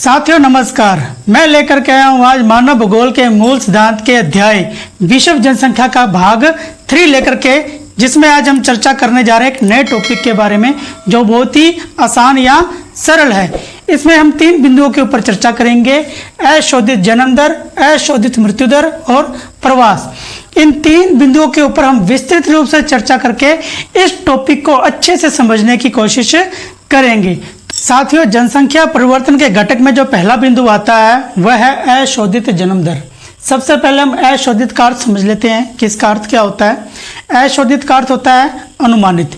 साथियों नमस्कार। मैं लेकर के आया हूँ आज मानव भूगोल के मूल सिद्धांत के अध्याय विश्व जनसंख्या का भाग 3 लेकर के, जिसमें आज हम चर्चा करने जा रहे हैं एक नए टॉपिक के बारे में जो बहुत ही आसान या सरल है। इसमें हम 3 बिंदुओं के ऊपर चर्चा करेंगे: अशोधित जन्म दर, अशोधित मृत्यु दर और प्रवास। इन 3 बिंदुओं के ऊपर हम विस्तृत रूप से चर्चा करके इस टॉपिक को अच्छे से समझने की कोशिश करेंगे। साथियों, जनसंख्या परिवर्तन के घटक में जो पहला बिंदु आता है वह है अशोधित जन्म दर। सबसे पहले हम अशोधित का अर्थ समझ लेते हैं कि इसका अर्थ क्या होता है। अशोधित का अर्थ होता है अनुमानित,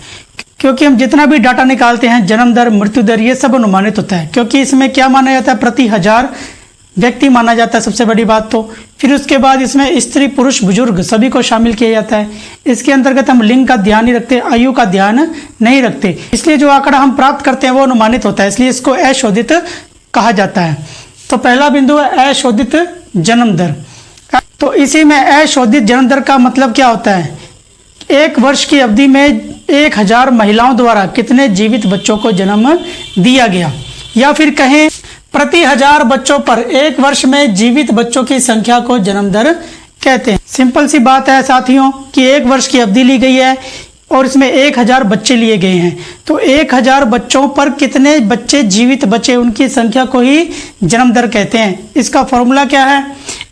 क्योंकि हम जितना भी डाटा निकालते हैं जन्म दर, मृत्यु दर, ये सब अनुमानित होता है, क्योंकि इसमें क्या माना जाता है, प्रति 1000 व्यक्ति माना जाता है सबसे बड़ी बात तो। फिर उसके बाद इसमें स्त्री, पुरुष, बुजुर्ग सभी को शामिल किया जाता है। इसके अंतर्गत हम लिंग का ध्यान नहीं रखते, आयु का ध्यान नहीं रखते, इसलिए जो आंकड़ा हम प्राप्त करते हैं वो अनुमानित होता है, इसलिए इसको अशोधित कहा जाता है। तो पहला बिंदु है अशोधित जन्म दर। तो इसी में अशोधित जन्म दर का मतलब क्या होता है, एक वर्ष की अवधि में 1000 महिलाओं द्वारा कितने जीवित बच्चों को जन्म दिया गया, या फिर कहें प्रति 1000 बच्चों पर एक वर्ष में जीवित बच्चों की संख्या को जन्म दर कहते हैं। सिंपल सी बात है साथियों कि एक वर्ष की अवधि ली गई है और इसमें 1000 बच्चे लिए गए हैं, तो 1000 बच्चों पर कितने बच्चे जीवित बचे उनकी संख्या को ही जन्म दर कहते हैं। इसका फॉर्मूला क्या है,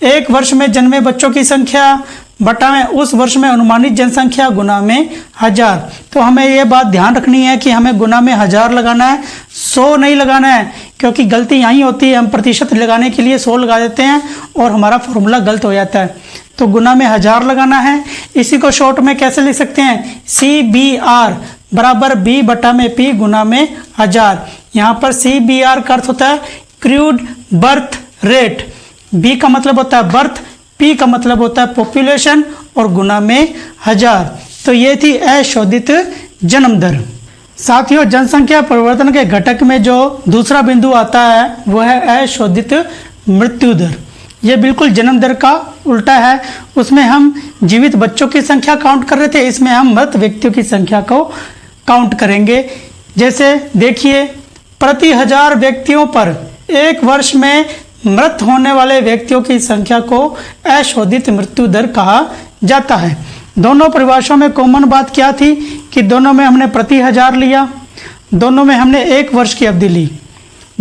एक वर्ष में जन्मे बच्चों की संख्या बटा में उस वर्ष में अनुमानित जनसंख्या गुना में 1000। तो हमें ये बात ध्यान रखनी है कि हमें गुना में 1000 लगाना है, 100 नहीं लगाना है, क्योंकि गलती यहीं होती है, हम प्रतिशत लगाने के लिए 100 लगा देते हैं और हमारा फॉर्मूला गलत हो जाता है। तो गुना में 1000 लगाना है। इसी को शॉर्ट में कैसे लिख सकते हैं, CBR बराबर B बटा में P गुना में 1000। यहाँ पर CBR का अर्थ होता है क्रूड बर्थ रेट, B का मतलब होता है बर्थ, P का मतलब होता है पॉपुलेशन और गुना में 1000। तो ये थी अशोधित जन्म दर। साथियों, जनसंख्या परिवर्तन के घटक में जो दूसरा बिंदु आता है वह है अशोधित मृत्यु दर। ये बिल्कुल जन्म दर का उल्टा है। उसमें हम जीवित बच्चों की संख्या काउंट कर रहे थे, इसमें हम मृत व्यक्तियों की संख्या को काउंट करेंगे। जैसे देखिए, प्रति 1000 व्यक्तियों पर एक वर्ष में मृत होने वाले व्यक्तियों की संख्या को अशोधित मृत्यु दर कहा जाता है। दोनों परिभाषाओं में कॉमन बात क्या थी कि दोनों में हमने प्रति 1000 लिया, दोनों में हमने एक वर्ष की अवधि ली।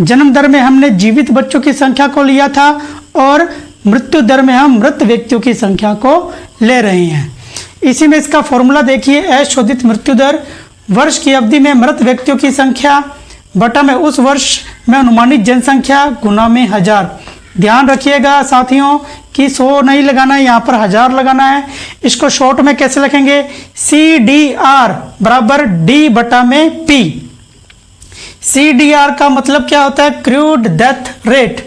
जन्म दर में हमने जीवित बच्चों की संख्या को लिया था और मृत्यु दर में हम मृत व्यक्तियों की संख्या को ले रहे हैं। इसी में इसका फॉर्मूला देखिए, अशोधित मृत्यु दर वर्ष की अवधि में मृत व्यक्तियों की संख्या बटा में उस वर्ष में अनुमानित जनसंख्या गुना में 1000। ध्यान रखिएगा साथियों कि 100 नहीं लगाना है, यहाँ पर 1000 लगाना है। इसको शॉर्ट में कैसे लिखेंगे, CDR बराबर D बटा में P। CDR का मतलब क्या होता है, क्रूड डेथ रेट,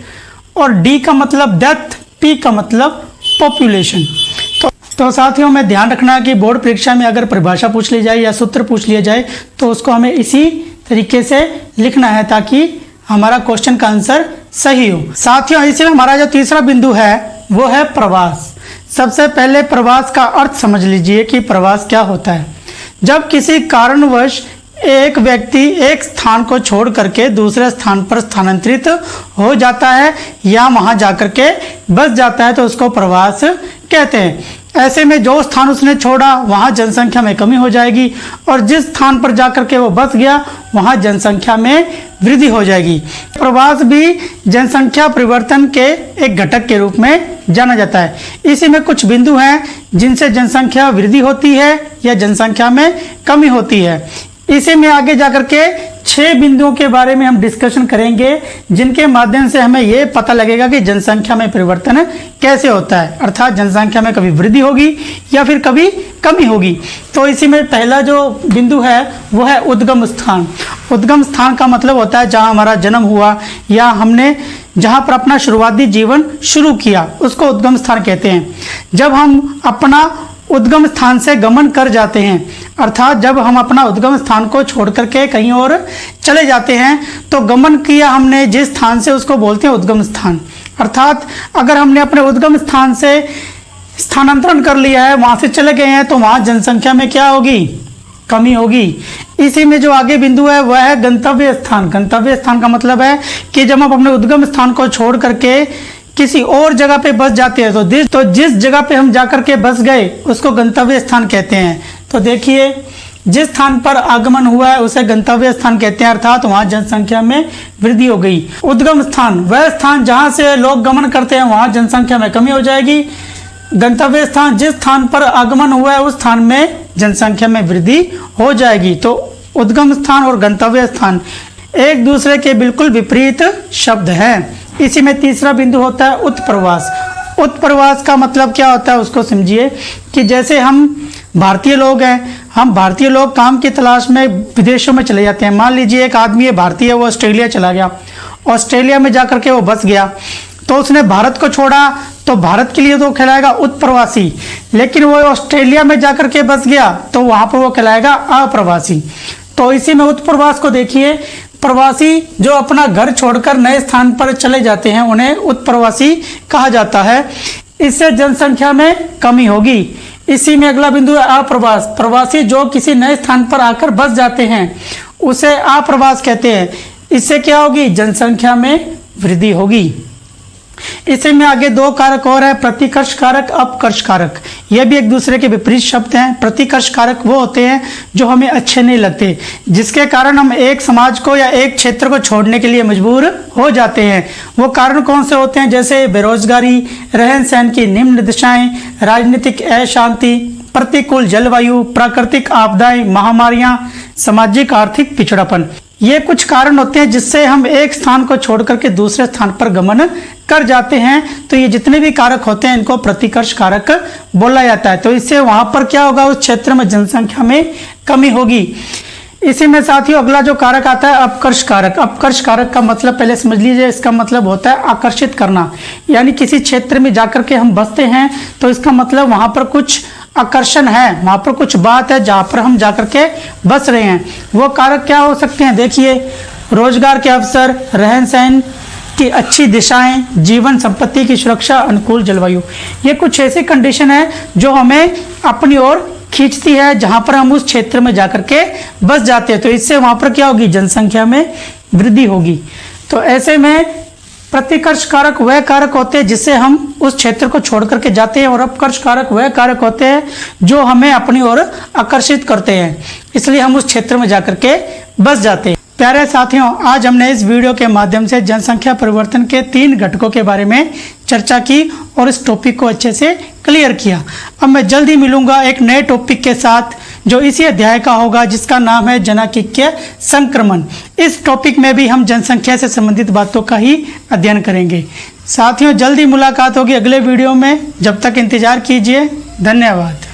और D का मतलब डेथ, P का मतलब पॉपुलेशन। तो साथियों में ध्यान रखना है कि बोर्ड परीक्षा में अगर परिभाषा पूछ ली जाए या सूत्र पूछ लिया जाए तो उसको हमें इसी तरीके से लिखना है ताकि हमारा क्वेश्चन का आंसर सही हो। साथियों, इसमें हमारा जो तीसरा बिंदु है वो है प्रवास। सबसे पहले प्रवास का अर्थ समझ लीजिए कि प्रवास क्या होता है। जब किसी कारणवश एक व्यक्ति एक स्थान को छोड़ करके दूसरे स्थान पर स्थानांतरित हो जाता है या वहां जाकर के बस जाता है तो उसको प्रवास कहते हैं। ऐसे में जो स्थान उसने छोड़ा वहां जनसंख्या में कमी हो जाएगी और जिस स्थान पर जाकर के वो बस गया वहां जनसंख्या में वृद्धि हो जाएगी। प्रवास भी जनसंख्या परिवर्तन के एक घटक के रूप में जाना जाता है। इसी में कुछ बिंदु हैं जिनसे जनसंख्या वृद्धि होती है या जनसंख्या में कमी होती है। इसी में आगे जाकर के 6 बिंदुओं के बारे में हम डिस्कशन करेंगे जिनके माध्यम से हमें यह पता लगेगा कि जनसंख्या में परिवर्तन कैसे होता है, अर्थात जनसंख्या में कभी वृद्धि होगी या फिर कभी कमी होगी। तो इसी में पहला जो बिंदु है वो है उद्गम स्थान। उद्गम स्थान का मतलब होता है जहां हमारा जन्म हुआ या हमने जहां पर अपना शुरुआती जीवन शुरू किया उसको उद्गम स्थान कहते हैं। जब हम अपना उद्गम स्थान से गमन कर जाते हैं, अर्थात जब हम अपना उद्गम स्थान को छोड़ करके कहीं और चले जाते हैं तो गमन किया हमने जिस स्थान से उसको बोलते हैं उद्गम स्थान। अर्थात अगर हमने अपने उद्गम स्थान से स्थानांतरण कर लिया है, वहां से चले गए हैं, तो वहां जनसंख्या में क्या होगी, कमी होगी। इसी में जो आगे बिंदु है वह है गंतव्य स्थान। गंतव्य स्थान का मतलब है कि जब हम अपने उद्गम स्थान को छोड़ करके किसी और जगह पे बस जाते हैं तो जिस जगह पे हम जाकर के बस गए उसको गंतव्य स्थान कहते हैं। तो देखिए, जिस स्थान पर आगमन हुआ है उसे गंतव्य स्थान कहते हैं, अर्थात वहां जनसंख्या में वृद्धि हो गई। उद्गम स्थान वह स्थान जहां से लोग गमन करते हैं, वहां जनसंख्या में कमी हो जाएगी। गंतव्य स्थान जिस स्थान पर आगमन हुआ है उस स्थान में जनसंख्या में वृद्धि हो जाएगी। तो उद्गम स्थान और गंतव्य स्थान एक दूसरे के बिल्कुल विपरीत शब्द हैं। इसी में तीसरा बिंदु होता है उत्प्रवास। उत्प्रवास का मतलब क्या होता है उसको समझिए कि जैसे हम भारतीय लोग हैं, हम भारतीय लोग काम की तलाश में विदेशों में चले जाते हैं। मान लीजिए एक आदमी है भारतीय, वो ऑस्ट्रेलिया चला गया, ऑस्ट्रेलिया में जाकर के वो बस गया, तो उसने भारत को छोड़ा, तो भारत के लिए तो कहलाएगा उत्प्रवासी। लेकिन वो ऑस्ट्रेलिया में जाकर के बस गया तो वहां पर वो कहलाएगा अप्रवासी। तो इसी में उत्प्रवास को देखिए, प्रवासी जो अपना घर छोड़कर नए स्थान पर चले जाते हैं उन्हें उत्प्रवासी कहा जाता है। इससे जनसंख्या में कमी होगी। इसी में अगला बिंदु है अप्रवास। प्रवासी जो किसी नए स्थान पर आकर बस जाते हैं उसे अप्रवास कहते हैं। इससे क्या होगी? जनसंख्या में वृद्धि होगी। इसी में आगे दो कारक और है, प्रतिकर्ष कारक, अपकर्ष कारक। यह भी एक दूसरे के विपरीत शब्द हैं। प्रतिकर्ष कारक वो होते हैं जो हमें अच्छे नहीं लगते, जिसके कारण हम एक समाज को या एक क्षेत्र को छोड़ने के लिए मजबूर हो जाते हैं। वो कारण कौन से होते हैं? जैसे बेरोजगारी, रहन सहन की निम्न दिशाएं, राजनीतिक अशांति, प्रतिकूल जलवायु, प्राकृतिक आपदाएं, महामारियां, सामाजिक आर्थिक पिछड़ापन। ये कुछ कारण होते हैं जिससे हम एक स्थान को छोड़ करके दूसरे स्थान पर गमन कर जाते हैं। तो ये जितने भी कारक होते हैं इनको प्रतिकर्ष कारक बोला जाता है। तो इससे वहां पर क्या होगा? उस क्षेत्र में जनसंख्या में कमी होगी। इसी में साथियों अगला जो कारक आता है अपकर्ष कारक। अपकर्ष कारक का मतलब पहले समझ लीजिए, इसका मतलब होता है आकर्षित करना। यानी किसी क्षेत्र में जाकर के हम बसते हैं तो इसका मतलब वहां पर कुछ आकर्षण है, वहां पर कुछ बात है जहां पर हम जाकर के बस रहे हैं। वो कारक क्या हो सकते हैं? देखिए, रोजगार के अवसर, रहन सहन की अच्छी दिशाएं, जीवन संपत्ति की सुरक्षा, अनुकूल जलवायु। ये कुछ ऐसी कंडीशन है जो हमें अपनी ओर खींचती है, जहां पर हम उस क्षेत्र में जाकर के बस जाते हैं। तो इससे वहां पर क्या होगी? जनसंख्या में वृद्धि होगी। तो ऐसे में प्रतिकर्ष कारक वह कारक होते हैं जिससे हम उस क्षेत्र को छोड़ करके जाते हैं, और अपकर्ष कारक वह कारक होते हैं जो हमें अपनी ओर आकर्षित करते हैं, इसलिए हम उस क्षेत्र में जाकर के बस जाते हैं। प्यारे साथियों, आज हमने इस वीडियो के माध्यम से जनसंख्या परिवर्तन के 3 घटकों के बारे में चर्चा की और इस टॉपिक को अच्छे से क्लियर किया। अब मैं जल्दी मिलूंगा एक नए टॉपिक के साथ जो इसी अध्याय का होगा, जिसका नाम है जनांकीय संक्रमण। इस टॉपिक में भी हम जनसंख्या से संबंधित बातों का ही अध्ययन करेंगे। साथियों, जल्दी मुलाकात होगी अगले वीडियो में। जब तक इंतजार कीजिए। धन्यवाद।